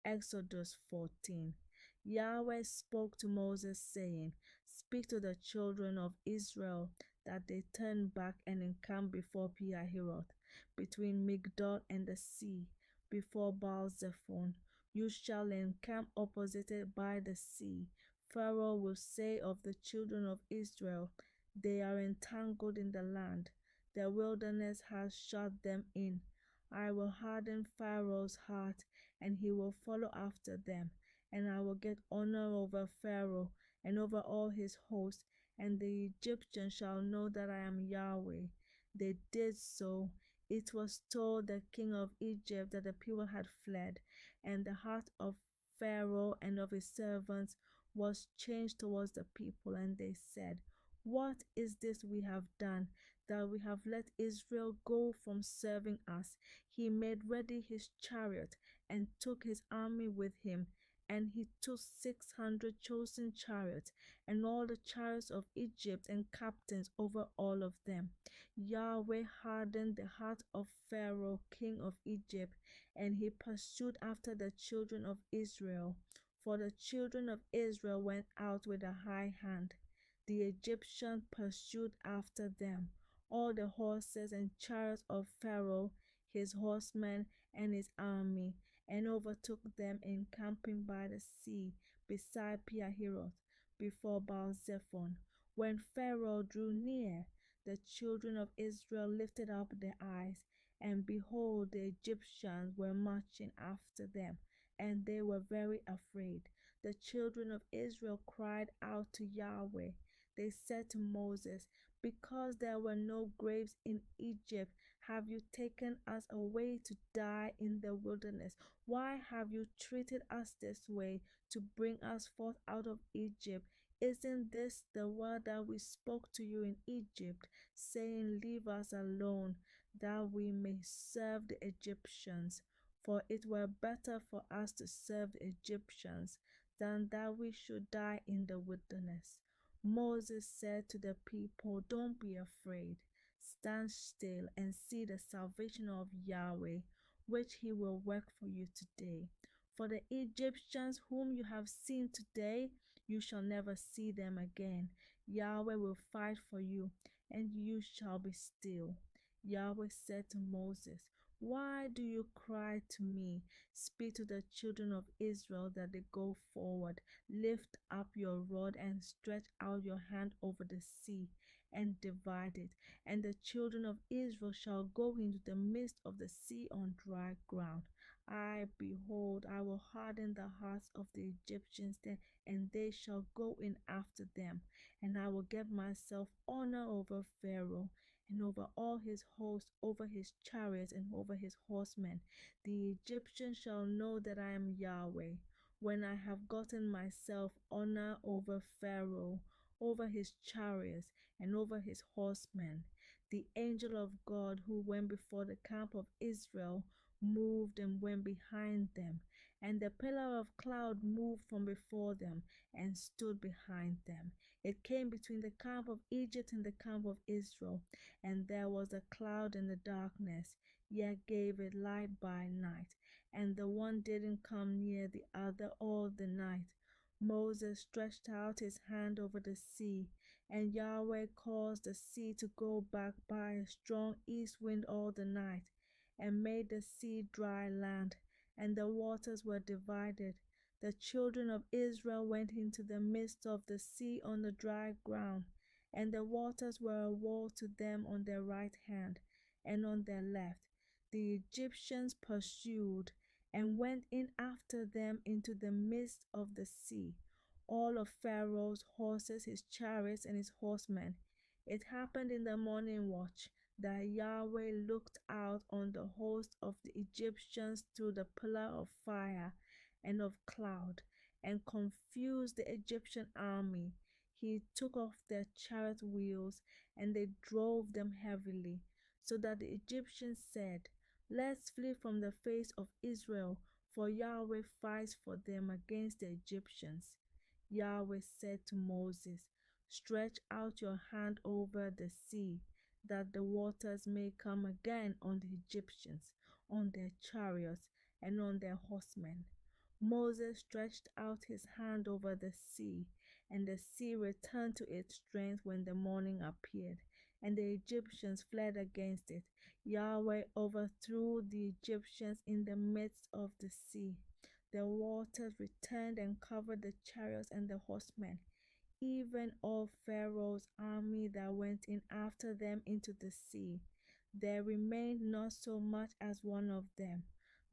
Exodus 14. Yahweh spoke to Moses, saying, Speak to the children of Israel that they turn back and encamp before Pihahiroth, between Migdol and the sea, before Baal-zephon. You shall encamp opposite it by the sea. Pharaoh will say of the children of Israel, They are entangled in the land. The wilderness has shut them in. I will harden Pharaoh's heart, and he will follow after them. And I will get honor over Pharaoh and over all his host, and the Egyptians shall know that I am Yahweh. They did so. It was told the king of Egypt that the people had fled, and the heart of Pharaoh and of his servants was changed towards the people, and they said, What is this we have done, that we have let Israel go from serving us? He made ready his chariot and took his army with him, and he took 600 chosen chariots, and all the chariots of Egypt, and captains over all of them. Yahweh hardened the heart of Pharaoh, king of Egypt, and he pursued after the children of Israel. For the children of Israel went out with a high hand. The Egyptians pursued after them, all the horses and chariots of Pharaoh, his horsemen, and his army, and overtook them encamping by the sea beside Pihahiroth, before Baal-zephon. When Pharaoh drew near, the children of Israel lifted up their eyes, and behold, the Egyptians were marching after them, and they were very afraid. The children of Israel cried out to Yahweh. They said to Moses, Because there were no graves in Egypt, have you taken us away to die in the wilderness? Why have you treated us this way to bring us forth out of Egypt? Isn't this the word that we spoke to you in Egypt, saying, Leave us alone, that we may serve the Egyptians? For it were better for us to serve the Egyptians than that we should die in the wilderness. Moses said to the people, Don't be afraid. Stand still and see the salvation of Yahweh, which he will work for you today. For the Egyptians whom you have seen today, you shall never see them again. Yahweh will fight for you, and you shall be still. Yahweh said to Moses, Why do you cry to me? Speak to the children of Israel that they go forward. Lift up your rod and stretch out your hand over the sea and divide it. And the children of Israel shall go into the midst of the sea on dry ground. Behold, I will harden the hearts of the Egyptians then, and they shall go in after them. And I will get myself honor over Pharaoh, and over all his host, over his chariots, and over his horsemen. The Egyptians shall know that I am Yahweh, when I have gotten myself honor over Pharaoh, over his chariots, and over his horsemen. The angel of God who went before the camp of Israel moved and went behind them, and the pillar of cloud moved from before them and stood behind them. It came between the camp of Egypt and the camp of Israel, and there was a cloud in the darkness, yet gave it light by night, and the one didn't come near the other all the night. Moses stretched out his hand over the sea, and Yahweh caused the sea to go back by a strong east wind all the night, and made the sea dry land, and the waters were divided. The children of Israel went into the midst of the sea on the dry ground, and the waters were a wall to them on their right hand and on their left. The Egyptians pursued and went in after them into the midst of the sea, all of Pharaoh's horses, his chariots, and his horsemen. It happened in the morning watch that Yahweh looked out on the host of the Egyptians through the pillar of fire and of cloud, and confused the Egyptian army. He took off their chariot wheels, and they drove them heavily, so that the Egyptians said, Let's flee from the face of Israel, for Yahweh fights for them against the Egyptians. Yahweh said to Moses, Stretch out your hand over the sea, that the waters may come again on the Egyptians, on their chariots, and on their horsemen. Moses stretched out his hand over the sea, and the sea returned to its strength when the morning appeared, and the Egyptians fled against it. Yahweh overthrew the Egyptians in the midst of the sea. The waters returned and covered the chariots and the horsemen, even all Pharaoh's army that went in after them into the sea. There remained not so much as one of them.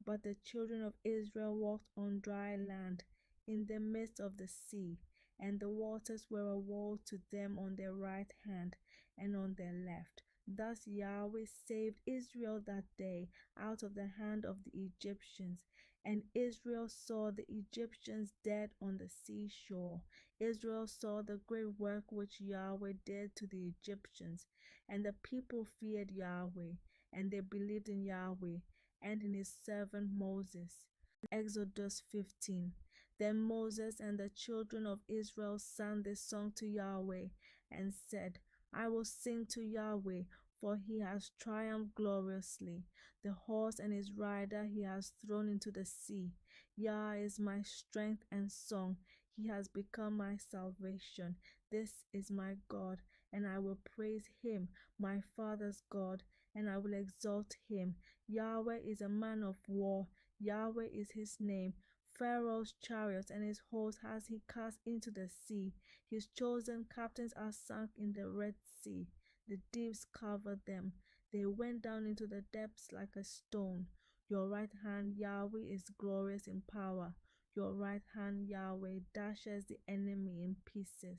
But the children of Israel walked on dry land in the midst of the sea, and the waters were a wall to them on their right hand and on their left. Thus Yahweh saved Israel that day out of the hand of the Egyptians, and Israel saw the Egyptians dead on the seashore. Israel saw the great work which Yahweh did to the Egyptians, and the people feared Yahweh, and they believed in Yahweh and in his servant Moses. Exodus 15. Then Moses and the children of Israel sang this song to Yahweh and said, I will sing to Yahweh, for he has triumphed gloriously. The horse and his rider he has thrown into the sea. Yah is my strength and song. He has become my salvation. This is my God, and I will praise him, my father's God, and I will exalt him. Yahweh is a man of war. Yahweh is his name. Pharaoh's chariots and his host has he cast into the sea. His chosen captains are sunk in the Red Sea. The deeps covered them. They went down into the depths like a stone. Your right hand, Yahweh, is glorious in power. Your right hand, Yahweh, dashes the enemy in pieces.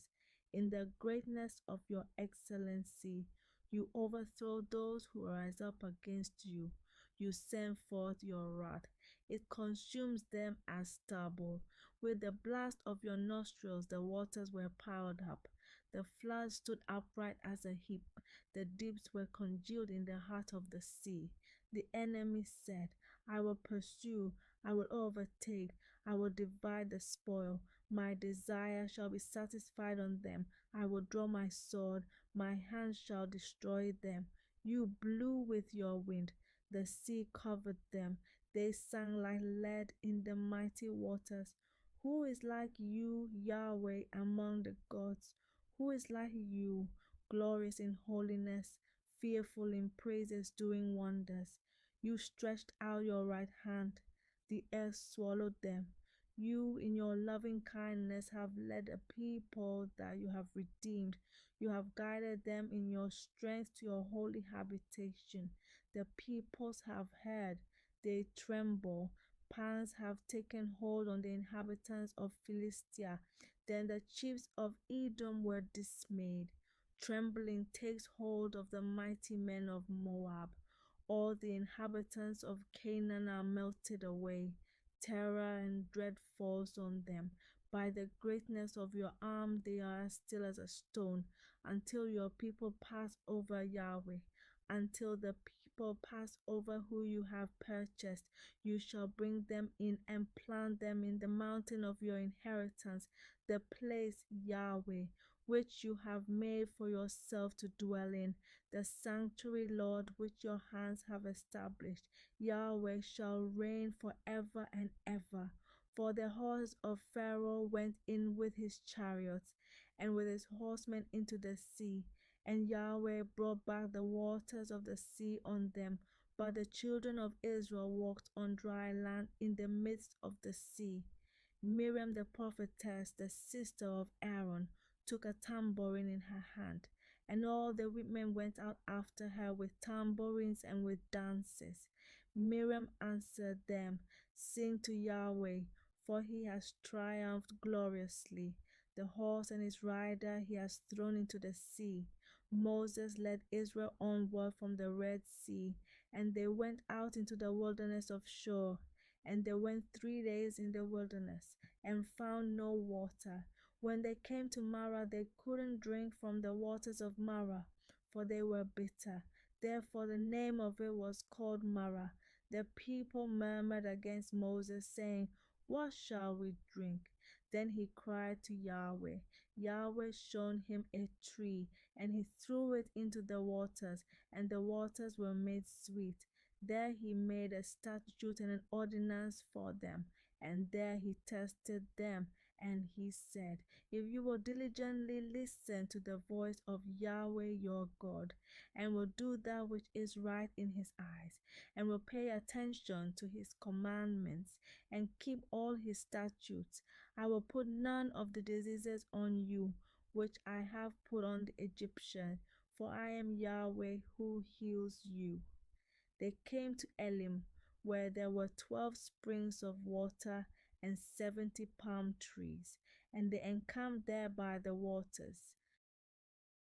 In the greatness of your excellency, you overthrow those who rise up against you. You send forth your wrath. It consumes them as stubble. With the blast of your nostrils, the waters were piled up. The floods stood upright as a heap. The deeps were congealed in the heart of the sea. The enemy said, I will pursue, I will overtake, I will divide the spoil. My desire shall be satisfied on them. I will draw my sword, my hand shall destroy them. You blew with your wind, the sea covered them. They sank like lead in the mighty waters. Who is like you, Yahweh, among the gods? Who is like you, glorious in holiness, fearful in praises, doing wonders? You stretched out your right hand, the earth swallowed them. You, in your loving kindness, have led a people that you have redeemed. You have guided them in your strength to your holy habitation. The peoples have heard, they tremble. Pangs have taken hold on the inhabitants of Philistia. Then the chiefs of Edom were dismayed. Trembling takes hold of the mighty men of Moab. All the inhabitants of Canaan are melted away. Terror and dread falls on them. By the greatness of your arm they are still as a stone, until your people pass over Yahweh. Until the people pass over who you have purchased, you shall bring them in and plant them in the mountain of your inheritance, the place, Yahweh, which you have made for yourself to dwell in, the sanctuary, Lord, which your hands have established. Yahweh shall reign forever and ever. For the horse of Pharaoh went in with his chariots and with his horsemen into the sea, and Yahweh brought back the waters of the sea on them. But the children of Israel walked on dry land in the midst of the sea. Miriam the prophetess, the sister of Aaron, took a tambourine in her hand, and all the women went out after her with tambourines and with dances. Miriam answered them, Sing to Yahweh, for he has triumphed gloriously. The horse and his rider he has thrown into the sea. Moses led Israel onward from the Red Sea, and they went out into the wilderness of Shur. And they went 3 days in the wilderness and found no water. When they came to Marah, they couldn't drink from the waters of Marah, for they were bitter. Therefore the name of it was called Marah. The people murmured against Moses, saying, What shall we drink? Then he cried to Yahweh. Yahweh showed him a tree, and he threw it into the waters, and the waters were made sweet. There he made a statute and an ordinance for them, And there he tested them, and he said, if you will diligently listen to the voice of Yahweh your God, and will do that which is right in his eyes, and will pay attention to his commandments, and keep all his statutes, I will put none of the diseases on you which I have put on the Egyptian, for I am Yahweh who heals you. They came to Elim, where there were 12 springs of water and 70 palm trees, and they encamped there by the waters.